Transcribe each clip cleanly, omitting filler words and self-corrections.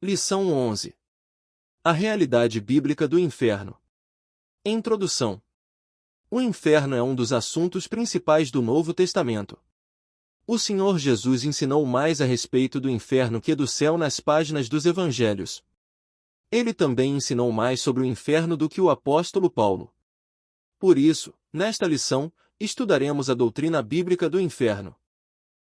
Lição 11. A realidade bíblica do inferno. Introdução. O inferno é um dos assuntos principais do Novo Testamento. O Senhor Jesus ensinou mais a respeito do inferno que do céu nas páginas dos Evangelhos. Ele também ensinou mais sobre o inferno do que o apóstolo Paulo. Por isso, nesta lição, estudaremos a doutrina bíblica do inferno.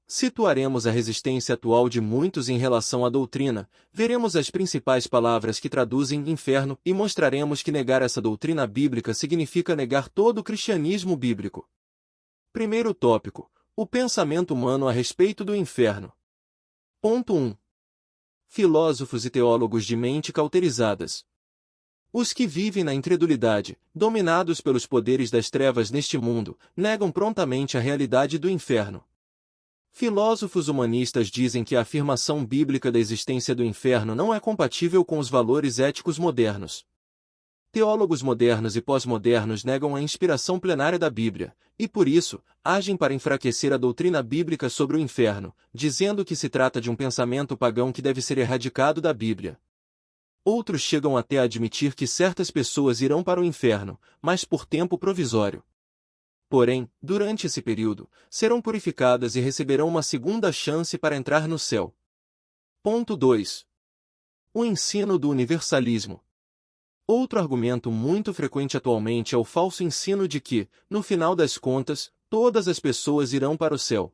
Situaremos a resistência atual de muitos em relação à doutrina, veremos as principais palavras que traduzem inferno e mostraremos que negar essa doutrina bíblica significa negar todo o cristianismo bíblico. Primeiro tópico: o pensamento humano a respeito do inferno. Ponto 1. Filósofos e teólogos de mente cauterizadas. Os que vivem na incredulidade, dominados pelos poderes das trevas neste mundo, negam prontamente a realidade do inferno. Filósofos humanistas dizem que a afirmação bíblica da existência do inferno não é compatível com os valores éticos modernos. Teólogos modernos e pós-modernos negam a inspiração plenária da Bíblia, e por isso, agem para enfraquecer a doutrina bíblica sobre o inferno, dizendo que se trata de um pensamento pagão que deve ser erradicado da Bíblia. Outros chegam até a admitir que certas pessoas irão para o inferno, mas por tempo provisório. Porém, durante esse período, serão purificadas e receberão uma segunda chance para entrar no céu. Ponto 2. O ensino do universalismo. Outro argumento muito frequente atualmente é o falso ensino de que, no final das contas, todas as pessoas irão para o céu.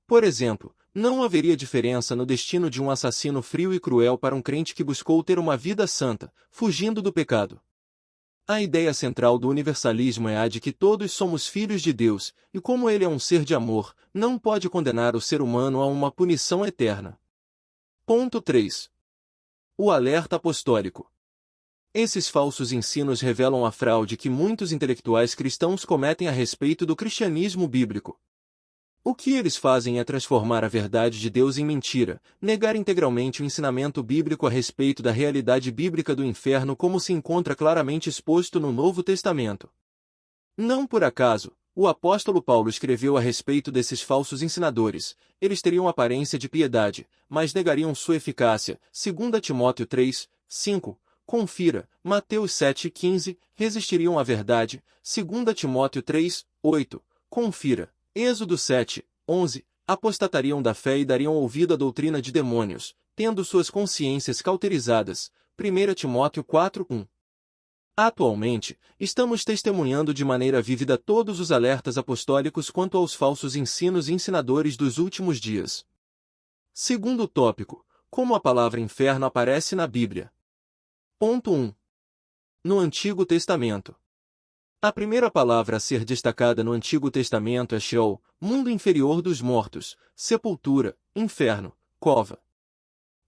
Por exemplo, não haveria diferença no destino de um assassino frio e cruel para um crente que buscou ter uma vida santa, fugindo do pecado. A ideia central do universalismo é a de que todos somos filhos de Deus, e como Ele é um ser de amor, não pode condenar o ser humano a uma punição eterna. Ponto 3. O alerta apostólico. Esses falsos ensinos revelam a fraude que muitos intelectuais cristãos cometem a respeito do cristianismo bíblico. O que eles fazem é transformar a verdade de Deus em mentira, negar integralmente o ensinamento bíblico a respeito da realidade bíblica do inferno como se encontra claramente exposto no Novo Testamento. Não por acaso, o apóstolo Paulo escreveu a respeito desses falsos ensinadores. Eles teriam aparência de piedade, mas negariam sua eficácia. 2 Timóteo 3, 5. Confira, Mateus 7,15, resistiriam à verdade. 2 Timóteo 3, 8. Confira. Êxodo 7, 11, apostatariam da fé e dariam ouvido à doutrina de demônios, tendo suas consciências cauterizadas. 1 Timóteo 4, 1. Atualmente, estamos testemunhando de maneira vívida todos os alertas apostólicos quanto aos falsos ensinos e ensinadores dos últimos dias. Segundo tópico: como a palavra inferno aparece na Bíblia. Ponto 1. No Antigo Testamento. A primeira palavra a ser destacada no Antigo Testamento é Sheol, mundo inferior dos mortos, sepultura, inferno, cova.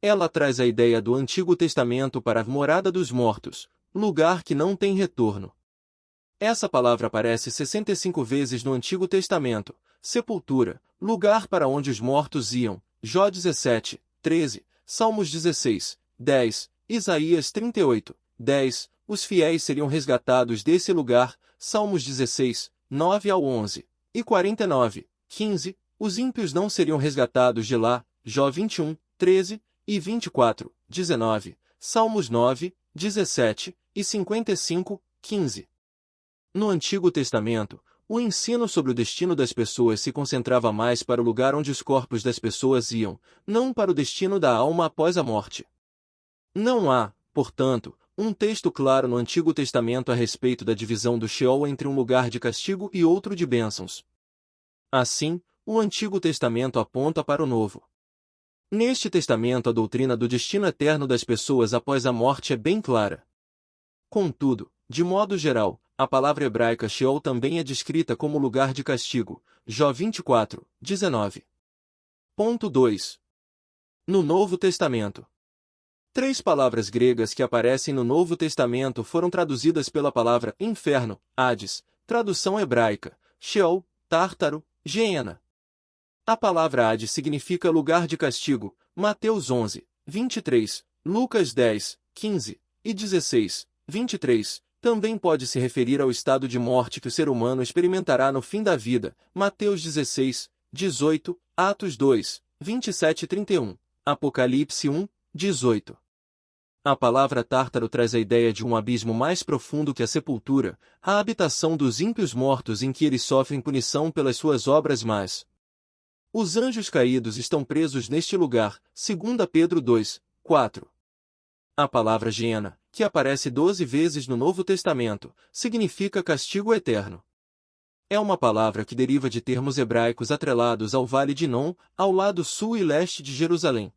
Ela traz a ideia do Antigo Testamento para a morada dos mortos, lugar que não tem retorno. Essa palavra aparece 65 vezes no Antigo Testamento. Sepultura, lugar para onde os mortos iam, Jó 17, 13, Salmos 16, 10, Isaías 38, 10, os fiéis seriam resgatados desse lugar, Salmos 16, 9 ao 11, e 49, 15, os ímpios não seriam resgatados de lá, Jó 21, 13, e 24, 19, Salmos 9, 17, e 55, 15. No Antigo Testamento, o ensino sobre o destino das pessoas se concentrava mais para o lugar onde os corpos das pessoas iam, não para o destino da alma após a morte. Não há, portanto, um texto claro no Antigo Testamento a respeito da divisão do Sheol entre um lugar de castigo e outro de bênçãos. Assim, o Antigo Testamento aponta para o Novo. Neste testamento a doutrina do destino eterno das pessoas após a morte é bem clara. Contudo, de modo geral, a palavra hebraica Sheol também é descrita como lugar de castigo, Jó 24, 19. Ponto 2. No Novo Testamento. 3 palavras gregas que aparecem no Novo Testamento foram traduzidas pela palavra inferno, Hades, tradução hebraica, Sheol, Tártaro, Geena. A palavra Hades significa lugar de castigo, Mateus 11, 23, Lucas 10, 15 e 16, 23. Também pode se referir ao estado de morte que o ser humano experimentará no fim da vida, Mateus 16, 18, Atos 2, 27 e 31, Apocalipse 1, 18. A palavra tártaro traz a ideia de um abismo mais profundo que a sepultura, a habitação dos ímpios mortos em que eles sofrem punição pelas suas obras más. Os anjos caídos estão presos neste lugar, 2 Pedro 2, 4. A palavra Geena, que aparece 12 vezes no Novo Testamento, significa castigo eterno. É uma palavra que deriva de termos hebraicos atrelados ao Vale de Inom, ao lado sul e leste de Jerusalém.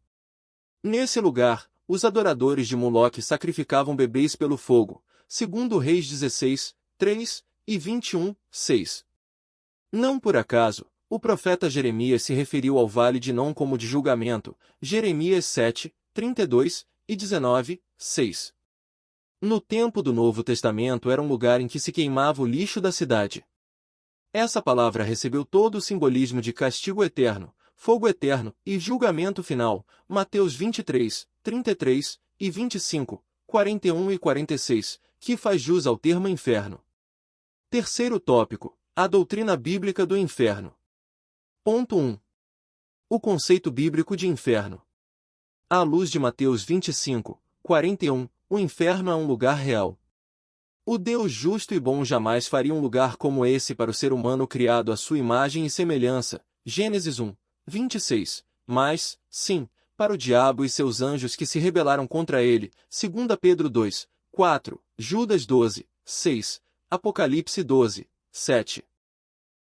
Nesse lugar, os adoradores de Moloque sacrificavam bebês pelo fogo, segundo Reis 16, 3 e 21, 6. Não por acaso, o profeta Jeremias se referiu ao Vale de Inom como de julgamento, Jeremias 7, 32 e 19, 6. No tempo do Novo Testamento era um lugar em que se queimava o lixo da cidade. Essa palavra recebeu todo o simbolismo de castigo eterno, fogo eterno e julgamento final, Mateus 23, 33 e 25, 41 e 46, que faz jus ao termo inferno. Terceiro tópico, a doutrina bíblica do inferno. Ponto 1. O conceito bíblico de inferno. À luz de Mateus 25, 41, o inferno é um lugar real. O Deus justo e bom jamais faria um lugar como esse para o ser humano criado à sua imagem e semelhança, Gênesis 1, 26, mas, sim, para o diabo e seus anjos que se rebelaram contra ele, 2 Pedro 2, 4, Judas 12, 6, Apocalipse 12, 7.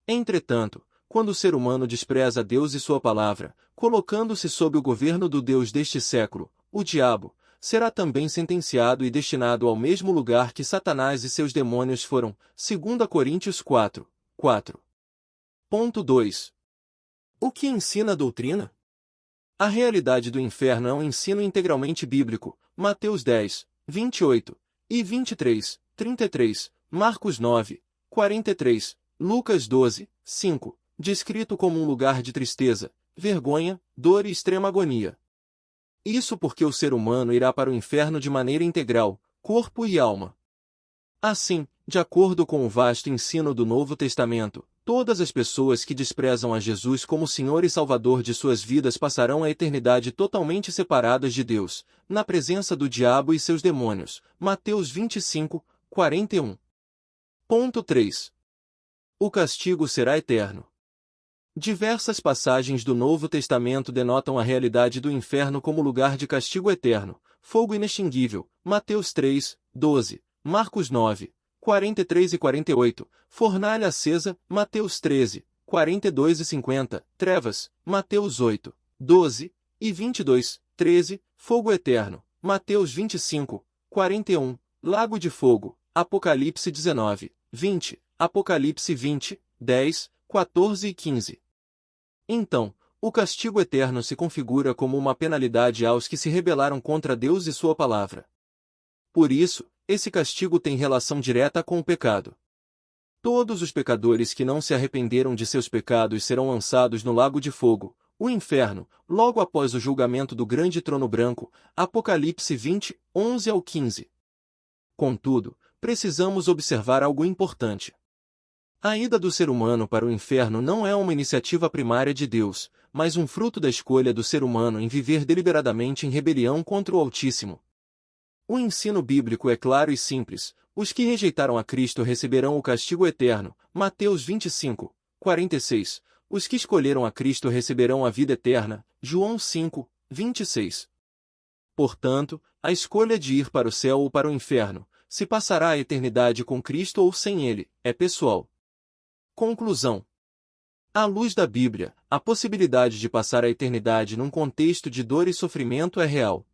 Entretanto, quando o ser humano despreza Deus e sua palavra, colocando-se sob o governo do Deus deste século, o diabo, será também sentenciado e destinado ao mesmo lugar que Satanás e seus demônios foram, 2 Coríntios 4, 4. Ponto 2. O que ensina a doutrina? A realidade do inferno é um ensino integralmente bíblico, Mateus 10, 28 e 23, 33, Marcos 9, 43, Lucas 12, 5, descrito como um lugar de tristeza, vergonha, dor e extrema agonia. Isso porque o ser humano irá para o inferno de maneira integral, corpo e alma. Assim, de acordo com o vasto ensino do Novo Testamento, todas as pessoas que desprezam a Jesus como Senhor e Salvador de suas vidas passarão a eternidade totalmente separadas de Deus, na presença do diabo e seus demônios. Mateus 25, 41. Ponto 3. O castigo será eterno. Diversas passagens do Novo Testamento denotam a realidade do inferno como lugar de castigo eterno, fogo inextinguível, Mateus 3, 12, Marcos 9, 43 e 48, fornalha acesa, Mateus 13, 42 e 50, trevas, Mateus 8, 12 e 22, 13, fogo eterno, Mateus 25, 41, lago de fogo, Apocalipse 19, 20, Apocalipse 20, 10, 14 e 15. Então, o castigo eterno se configura como uma penalidade aos que se rebelaram contra Deus e sua palavra. Por isso, esse castigo tem relação direta com o pecado. Todos os pecadores que não se arrependeram de seus pecados serão lançados no lago de fogo, o inferno, logo após o julgamento do grande trono branco, Apocalipse 20, 11 ao 15. Contudo, precisamos observar algo importante. A ida do ser humano para o inferno não é uma iniciativa primária de Deus, mas um fruto da escolha do ser humano em viver deliberadamente em rebelião contra o Altíssimo. O ensino bíblico é claro e simples: os que rejeitaram a Cristo receberão o castigo eterno, Mateus 25, 46. Os que escolheram a Cristo receberão a vida eterna, João 5, 26. Portanto, a escolha de ir para o céu ou para o inferno, se passará a eternidade com Cristo ou sem ele, é pessoal. Conclusão. À luz da Bíblia, a possibilidade de passar a eternidade num contexto de dor e sofrimento é real.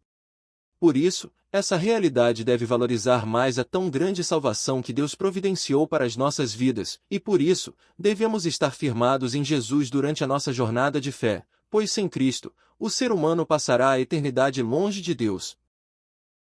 Por isso, essa realidade deve valorizar mais a tão grande salvação que Deus providenciou para as nossas vidas, e por isso, devemos estar firmados em Jesus durante a nossa jornada de fé, pois sem Cristo, o ser humano passará a eternidade longe de Deus.